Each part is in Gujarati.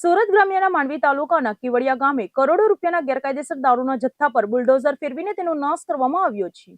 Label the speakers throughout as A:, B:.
A: સુરત ગ્રામ્યના માંડવી તાલુકાના કેવડિયા ગામે કરોડો રૂપિયાના ગેરકાયદેસર દારૂના જથ્થા પર બુલડોઝર ફેરવીને તેનો નાશ કરવામાં આવ્યો છે।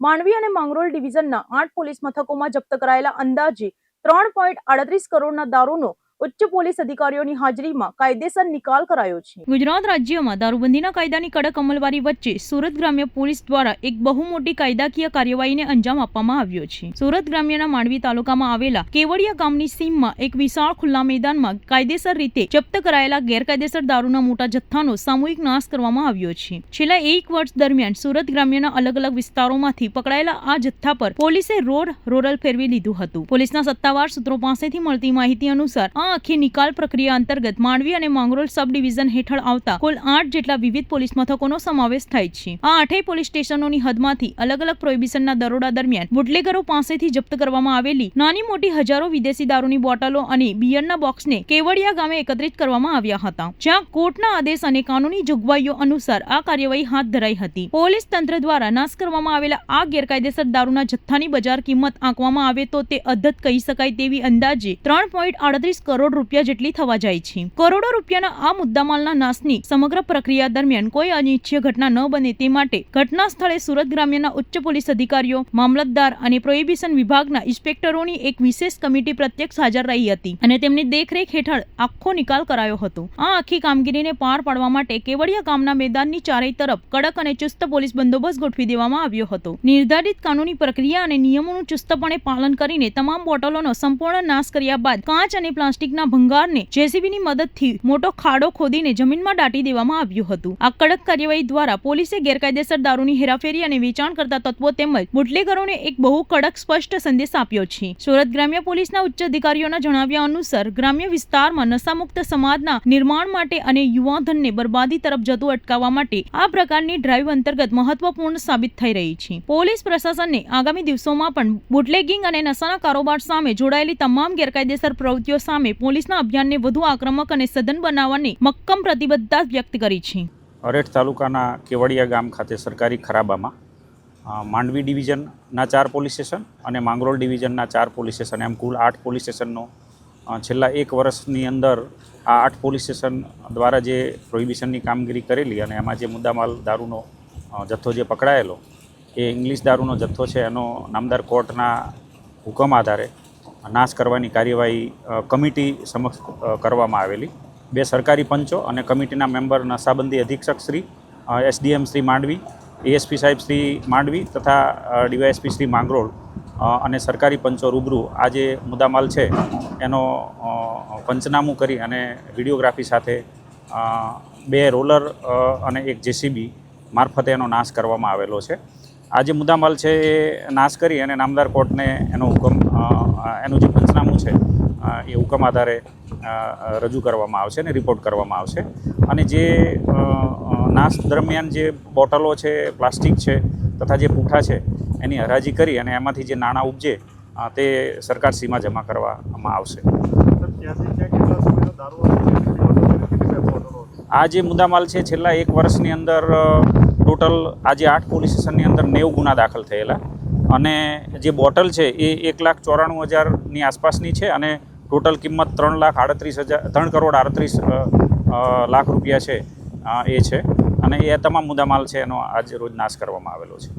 A: માંડવી અને માંગરોળ ડિવિઝનના 8 પોલીસ મથકોમાં જપ્ત કરાયેલા અંદાજે 3.38 કરોડના દારૂનો ઉચ્ચ પોલીસ અધિકારીઓની હાજરીમાં કાયદેસર નિકાલ કરાયો છે। ગુજરાત રાજ્યમાં દારૂબંધીના કાયદાની કડક અમલવારી વચ્ચે સુરત ગ્રામ્ય પોલીસ દ્વારા એક બહુ મોટી કાયદાકીય કાર્યવાહીને અંજામ આપવામાં આવ્યો છે। સુરત ગ્રામ્યના માંડવી તાલુકામાં આવેલા કેવડિયા ગામની સીમમાં એક વિશાળ ખુલ્લા મેદાનમાં કાયદેસર રીતે જપ્ત કરાયેલા ગેરકાયદેસર દારૂના મોટા જથ્થાનો સામૂહિક નાશ કરવામાં આવ્યો છે। છેલ્લા 1 વર્ષ દરમિયાન સુરત ગ્રામ્યના અલગ અલગ વિસ્તારોમાંથી પકડાયેલા આ જથ્થા પર પોલીસે રોલ ફેરવી લીધું હતું। પોલીસના સત્તાવાર સૂત્રો પાસેથી મળતી માહિતી અનુસાર આખી નિકાલ પ્રક્રિયા અંતર્ગત માંડવી અને માંગરોળ સબ ડિવિઝન હેઠળ આવતા કુલ 8 જેટલા વિવિધ પોલીસ મથકોનો સમાવેશ થાય છે। આ 8 પોલીસ સ્ટેશનોની હદમાંથી અલગ અલગ પ્રોહિબિશનના દરોડા દરમિયાન બુટલેગરો પાસેથી જપ્ત કરવામાં આવેલી નાની મોટી હજારો વિદેશી દારૂની બોટલો અને બિયરના બોક્સને કેવડિયા ગામે એકત્રિત કરવામાં આવ્યા હતા, જ્યાં કોર્ટના આદેશ અને કાનૂની જોગવાઈઓ અનુસાર આ કાર્યવાહી હાથ ધરાઈ હતી। પોલીસ તંત્ર દ્વારા નાશ કરવામાં આવેલા આ ગેરકાયદેસર દારૂના જથ્થાની બજાર કિંમત આંકવામાં આવે તો તે અધ્ધત કહી શકાય તેવી અંદાજે 3.38 કરોડ રૂપિયા જેટલી થવા જાય છે। કરોડો રૂપિયાના આ મુદ્દામાલના નાશની સમગ્ર પ્રક્રિયા દરમિયાન કોઈ અનિચ્છનીય ઘટના ન બને તે માટે ઘટના સ્થળે સુરત ગ્રામ્યના ઉચ્ચ પોલીસ અધિકારીઓ, મામલતદાર અને પ્રોહિબિશન વિભાગના ઇન્સ્પેક્ટરોની એક વિશેષ કમિટી પ્રત્યક્ષ હાજર રહી હતી અને તેમની દેખરેખ હેઠળ આખો નિકાલ કરાયો હતો। આ આખી કામગીરીને પાર પાડવા માટે કેવડિયા ગામના મેદાનની ચારેય તરફ કડક અને ચુસ્ત પોલીસ બંદોબસ્ત ગોઠવી દેવામાં આવ્યો હતો। નિર્ધારિત કાનૂની પ્રક્રિયા અને નિયમોનું ચુસ્તપણે પાલન કરીને તમામ બોટલોનો સંપૂર્ણ નાશ કર્યા બાદ કાચ અને પ્લાસ્ટિકના ભંગારને જેસીબીની મદદથી મોટો ખાડો ખોદીને જમીનમાં દાટી દેવામાં આવ્યું હતું। આ કડક કાર્યવાહી દ્વારા પોલીસે ગેરકાયદેસર દારૂની હેરાફેરી અને વેચાણ કરતા તત્વો તેમજ બુટલેગરોને એક બહુ કડક સ્પષ્ટ સંદેશ આપ્યો છે। સુરત ગ્રામ્ય પોલીસના ઉચ્ચ અધિકારીઓના જણાવ્યા અનુસાર ગ્રામ્ય વિસ્તારમાં નશામુક્ત સમાજના નિર્માણ માટે અને યુવાધનને બરબાદી તરફ જતું અટકાવવા માટે આ પ્રકારની ડ્રાઈવ અંતર્ગત મહત્વપૂર્ણ સાબિત થઈ રહી છે। પોલીસ પ્રશાસનને આગામી દિવસોમાં પણ બુટલેગિંગ અને નશાના કારોબાર સામે જોડાયેલી તમામ ગેરકાયદેસર પ્રવૃત્તિઓ સામે પોલીસના અભિયાનને વધુ આક્રમક અને સઘન બનાવવાની મક્કમ પ્રતિબદ્ધતા વ્યક્ત કરી છે।
B: અરેઠ તાલુકાના કેવડિયા ગામ ખાતે સરકારી ખરાબામાં માંડવી ડિવિઝનના 4 પોલીસ સ્ટેશન અને માંગરોળ ડિવિઝનના 4 પોલીસ સ્ટેશન એમ કુલ 8 પોલીસ સ્ટેશનનો છેલ્લા 1 વર્ષની અંદર આ 8 પોલીસ સ્ટેશન દ્વારા જે પ્રોહિબિશનની કામગીરી કરેલી અને એમાં જે મુદ્દામાલ દારૂનો જથ્થો જે પકડાયેલો એ ઇંગ્લિશ દારૂનો જથ્થો છે એનો નામદાર કોર્ટના હુકમ આધારે નાશ કરવાની કાર્યવાહી કમિટી સમક્ષ કરવામાં આવેલી। 2 સરકારી પંચો અને કમિટીના મેમ્બર નશાબંધી અધિક્ષક શ્રી, એસડીએમ શ્રી માંડવી, એએસપી સાહેબ શ્રી માંડવી તથા ડીવાયએસપી શ્રી માંગરોળ અને સરકારી પંચો રૂબરૂ આ જે મુદ્દામાલ છે એનો પંચનામું કરી અને વિડીયોગ્રાફી સાથે 2 રોલર અને 1 જેસીબી મારફતે એનો નાશ કરવામાં આવેલો છે। આ જે મુદ્દામાલ છે એ નાશ કરી અને નામદાર કોર્ટને એનું જે પંચનામું છે એ હુકમ આધારે રજૂ કરવામાં આવશે અને રિપોર્ટ કરવામાં આવશે અને જે નાશ દરમિયાન જે બોટલો છે, પ્લાસ્ટિક છે તથા જે પૂંઠા છે એની હરાજી કરી અને એમાંથી જે નાણાં ઉપજે તે સરકારશ્રીમાં જમા કરવામાં આવશે। આ જે મુદ્દામાલ છે છેલ્લા 1 વર્ષની અંદર ટોટલ આજે 8 પોલીસ સ્ટેશનની અંદર 90 ગુના દાખલ થયેલા અને જે બોટલ છે એ 1,94,000ની આસપાસની છે અને ટોટલ કિંમત 3 કરોડ 38 લાખ રૂપિયા છે એ છે અને એ તમામ મુદ્દામાલ છે એનો આજે રોજ નાશ કરવામાં આવેલો છે।